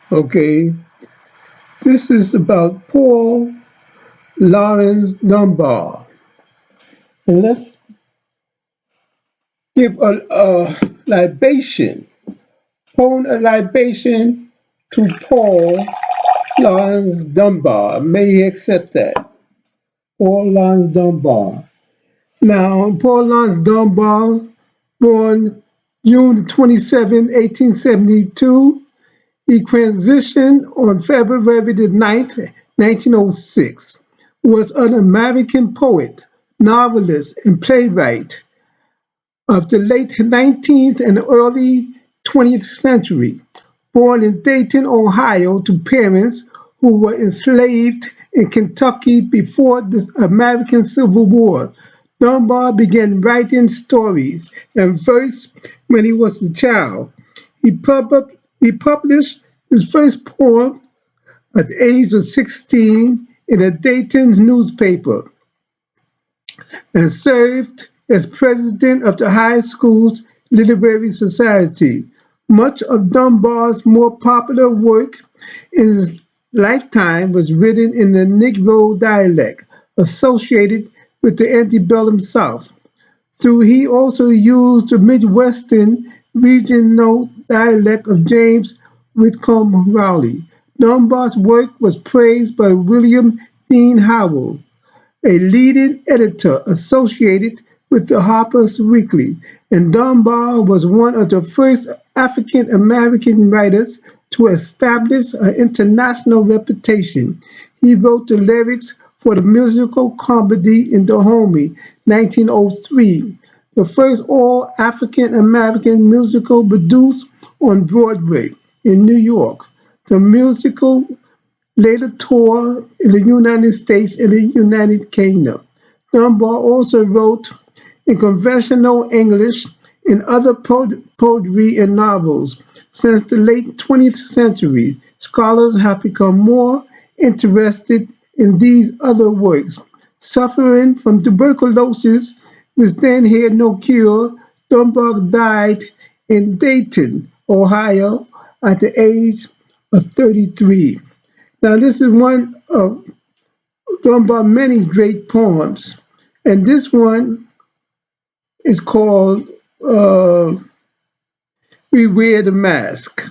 Okay, this is about Paul Laurence Dunbar. And let's give a libation, pour a libation to Paul Laurence Dunbar. May he accept that. Paul Laurence Dunbar. Now, Paul Laurence Dunbar, born June 27, 1872, he transitioned on February the 9th, 1906, was an American poet, novelist, and playwright of the late 19th and early 20th century. Born in Dayton, Ohio, to parents who were enslaved in Kentucky before the American Civil War, Dunbar began writing stories and verse when he was a child. He published his first poem at the age of 16 in a Dayton newspaper and served as president of the high school's literary society. Much of Dunbar's more popular work in his lifetime was written in the Negro dialect associated with the antebellum South. Though he also used the Midwestern regional dialect of James Whitcomb Riley. Dunbar's work was praised by William Dean Howells, a leading editor associated with the Harper's Weekly, and Dunbar was one of the first African American writers to establish an international reputation. He wrote the lyrics for the musical comedy In the Homie, 1903, the first all African American musical produced on Broadway in New York. The musical later toured in the United States and the United Kingdom. Dunbar also wrote in conventional English and other poetry and novels. Since the late 20th century, scholars have become more interested in these other works. Suffering from tuberculosis, which then had no cure, Dunbar died in Dayton, Ohio, at the age of 33. Now, this is one of Dunbar's many great poems, and this one is called We Wear the Mask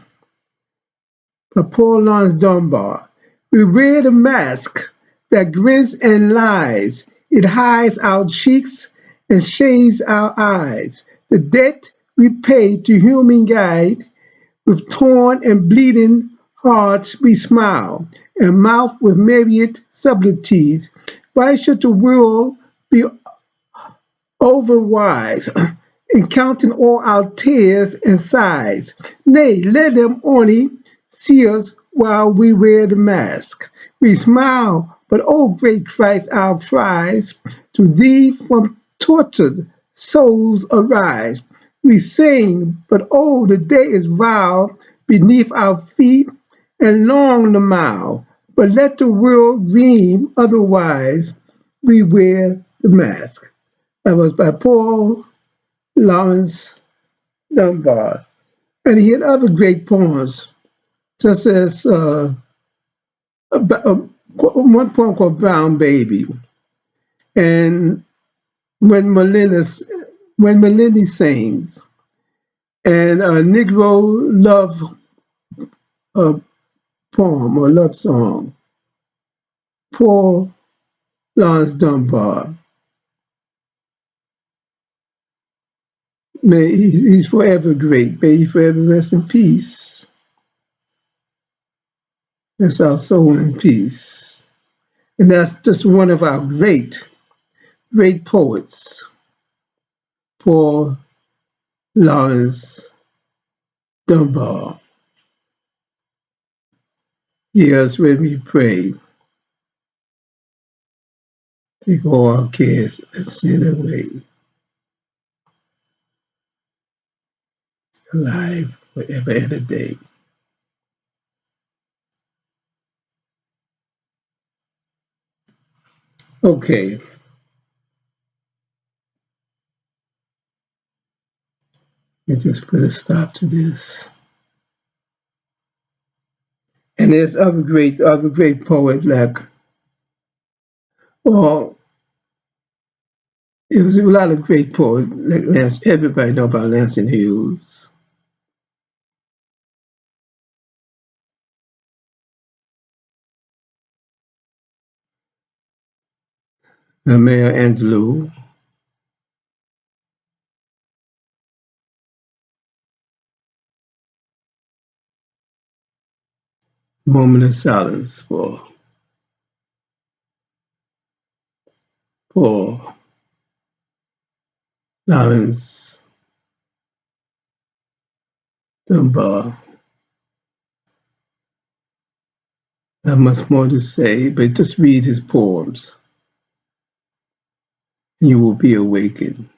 by Paul Laurence Dunbar. We wear the mask that grins and lies. It hides our cheeks and shades our eyes. The debt we pay to human guide, with torn and bleeding hearts we smile, and mouth with myriad subtleties. Why should the world be overwise in counting all our tears and sighs? Nay, let them only see us while we wear the mask. We smile, but oh great Christ, our cries to thee from tortured souls arise. We sing, but oh, the day is vile beneath our feet and long the mile. But let the world dream otherwise. We wear the mask. That was by Paul Laurence Dunbar. And he had other great poems, such as one poem called Brown Baby. And when Melinda, when Melinda sings, and a Negro love uh, poem or love song, Paul Laurence Dunbar. He's forever great. May he forever rest in peace. Rest our soul in peace. And that's just one of our great, great poets, Paul Laurence Dunbar. Yes, when we pray, take all our cares and sin away. Alive forever and a day. Okay, let me just put a stop to this. And there's other great poet like, well, there was a lot of great poets like Lance. Everybody know about Langston Hughes, Maya Angelou, Moment of Silence for Laurence Dunbar. Not much more to say, but just read his poems, and you will be awakened.